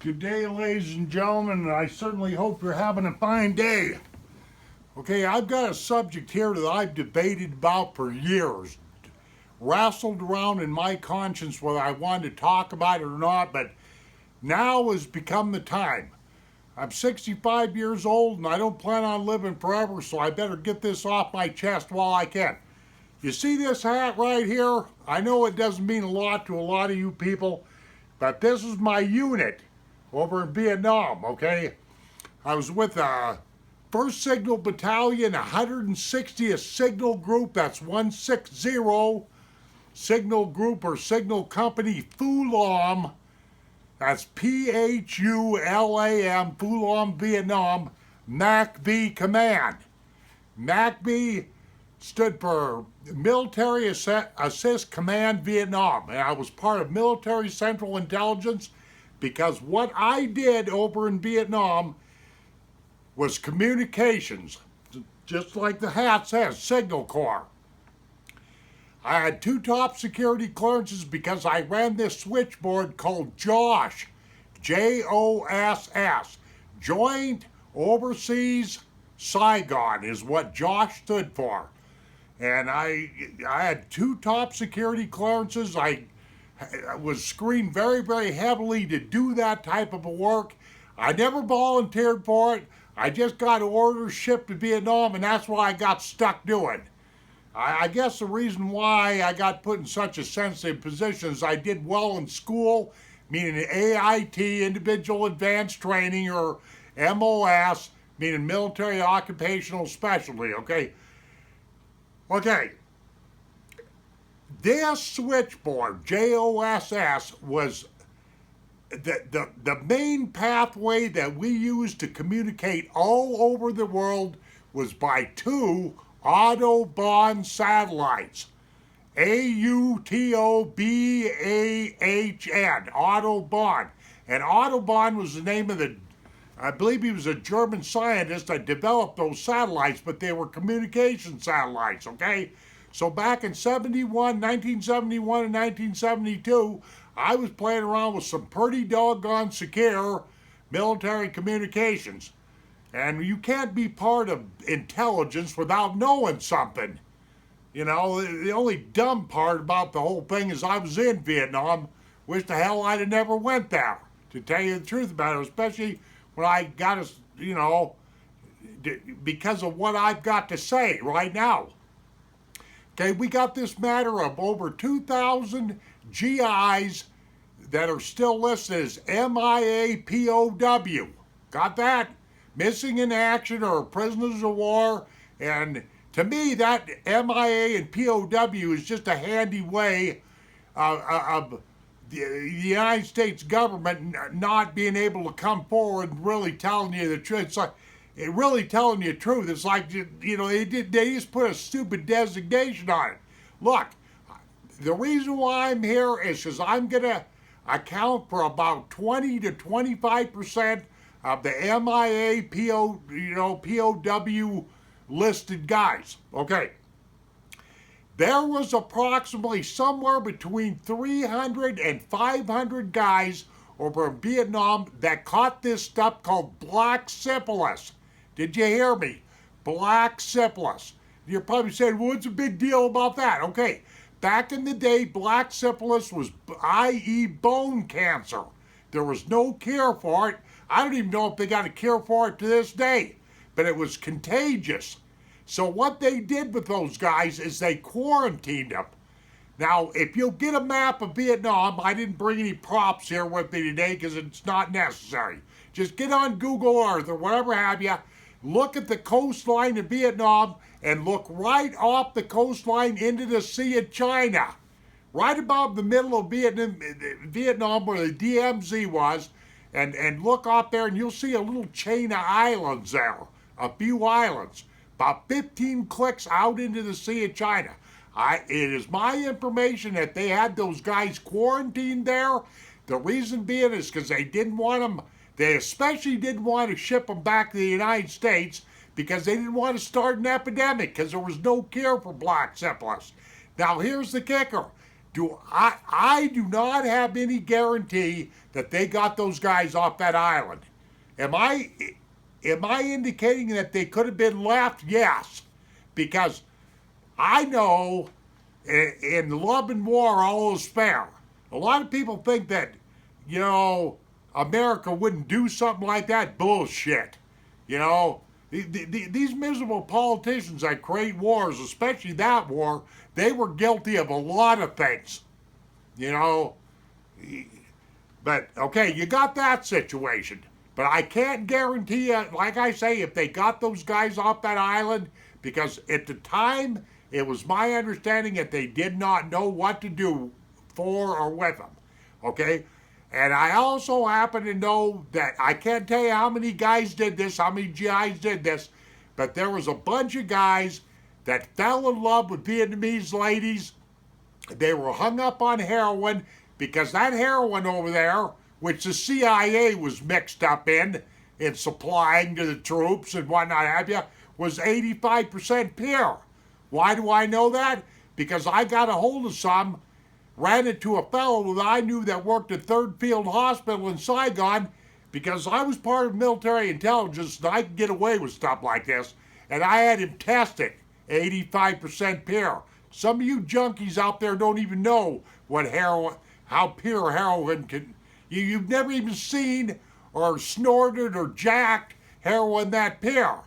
Good day, ladies and gentlemen, and I certainly hope you're having a fine day. Okay, I've got a subject here that I've debated about for years, wrestled around in my conscience whether I wanted to talk about it or not, but now has become the time. I'm 65 years old and I don't plan on living forever, so I better get this off my chest while I can. You see this hat right here? I know it doesn't mean a lot to a lot of you people, but this is my unit over in Vietnam, okay? I was with 1st Signal Battalion, 160th Signal Group, that's 160 Signal Group or Signal Company Phu Lam, that's Phulam, Phu Lam, Vietnam, MACV Command. MACV stood for Military Assist Command Vietnam, and I was part of Military Central Intelligence because what I did over in Vietnam was communications, just like the hat says, Signal Corps. I had 2 top security clearances because I ran this switchboard called JOSS, J-O-S-S, Joint Overseas Saigon is what JOSS stood for. And I had 2 top security clearances. I was screened very, very heavily to do that type of work. I never volunteered for it. I just got orders shipped to Vietnam, and that's what I got stuck doing. I guess the reason why I got put in such a sensitive position is I did well in school, meaning AIT, Individual Advanced Training, or MOS, meaning Military Occupational Specialty, okay? Okay. This switchboard, JOSS, was the main pathway that we used to communicate all over the world was by 2 Autobahn satellites. A-U-T-O-B-A-H-N, Autobahn. And Autobahn was the name of I believe he was a German scientist that developed those satellites, but they were communication satellites, okay? So back in 1971 and 1972, I was playing around with some pretty doggone secure military communications. And you can't be part of intelligence without knowing something. You know, the only dumb part about the whole thing is I was in Vietnam. Wish the hell I'd have never went there, to tell you the truth about it, especially when I got to, you know, because of what I've got to say right now. Okay, we got this matter of over 2,000 GIs that are still listed as MIA POW. Got that? Missing in action or prisoners of war. And to me, that MIA and POW is just a handy way of the United States government not being able to come forward and really telling you the truth. It's like, really telling you the truth. It's like, you know, they just put a stupid designation on it. Look, the reason why I'm here is because I'm going to account for about 20 to 25% of the MIA POW listed guys. Okay. There was approximately somewhere between 300 and 500 guys over in Vietnam that caught this stuff called black syphilis. Did you hear me? Black syphilis. You're probably saying, well, what's the big deal about that? Okay, back in the day, black syphilis was, i.e., bone cancer. There was no cure for it. I don't even know if they got a cure for it to this day, but it was contagious. So what they did with those guys is they quarantined them. Now, if you'll get a map of Vietnam, I didn't bring any props here with me today because it's not necessary. Just get on Google Earth or whatever have you, look at the coastline of Vietnam and look right off the coastline into the Sea of China. Right above the middle of Vietnam where the DMZ was, and look out there and you'll see a little chain of islands there, a few islands. About 15 clicks out into the Sea of China. It is my information that they had those guys quarantined there. The reason being is because they didn't want them, they especially didn't want to ship them back to the United States because they didn't want to start an epidemic because there was no cure for black syphilis. Now here's the kicker. I do not have any guarantee that they got those guys off that island. Am I indicating that they could have been left? Yes, because I know in love and war all is fair. A lot of people think that, America wouldn't do something like that. Bullshit. These miserable politicians that create wars, especially that war, they were guilty of a lot of things. But okay, you got that situation. But I can't guarantee you, like I say, if they got those guys off that island, because at the time, it was my understanding that they did not know what to do for or with them. Okay? And I also happen to know that I can't tell you how many guys did this, how many GIs did this, but there was a bunch of guys that fell in love with Vietnamese ladies. They were hung up on heroin because that heroin over there, which the CIA was mixed up in supplying to the troops and whatnot have you, was 85% pure. Why do I know that? Because I got a hold of some, ran into a fellow that I knew that worked at Third Field Hospital in Saigon, because I was part of military intelligence and I could get away with stuff like this, and I had him tested 85% pure. Some of you junkies out there don't even know how pure heroin can. You've never even seen or snorted or jacked heroin that pure,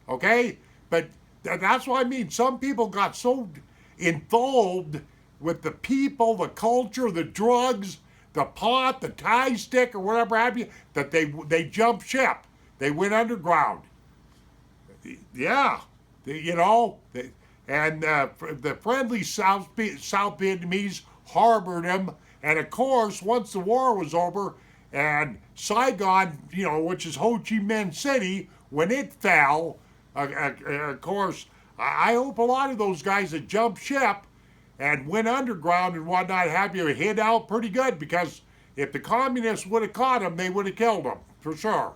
okay? But that's what I mean. Some people got so involved with the people, the culture, the drugs, the pot, the tie stick, or whatever have you, that they jumped ship. They went underground. Yeah, and the friendly South Vietnamese harbored him. And of course, once the war was over, and Saigon, which is Ho Chi Minh City, when it fell, of course, I hope a lot of those guys that jumped ship and went underground and whatnot have you hid out pretty good, because if the communists would have caught them, they would have killed them, for sure.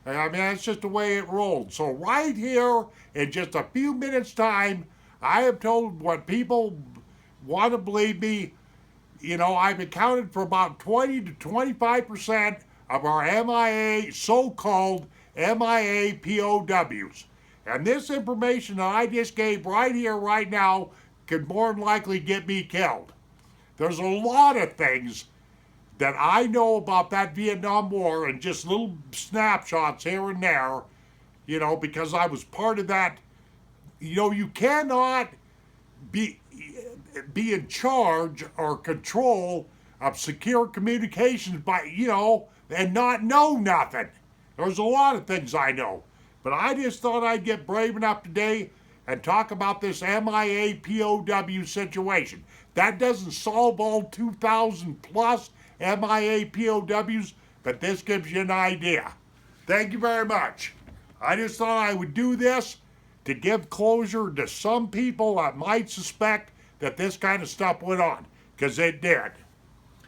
I mean, that's just the way it rolled. So right here, in just a few minutes' time, I have told what people want to believe me. I've accounted for about 20 to 25% of our MIA, so-called MIA POWs. And this information that I just gave right here, right now, could more than likely get me killed. There's a lot of things that I know about that Vietnam War, and just little snapshots here and there, because I was part of that. You cannot be in charge or control of secure communications and not know nothing. There's a lot of things I know. But I just thought I'd get brave enough today and talk about this MIA POW situation. That doesn't solve all 2,000 plus MIA POWs, but this gives you an idea. Thank you very much. I just thought I would do this to give closure to some people that might suspect that this kind of stuff went on, because it did.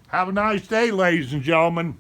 Have a nice day, ladies and gentlemen.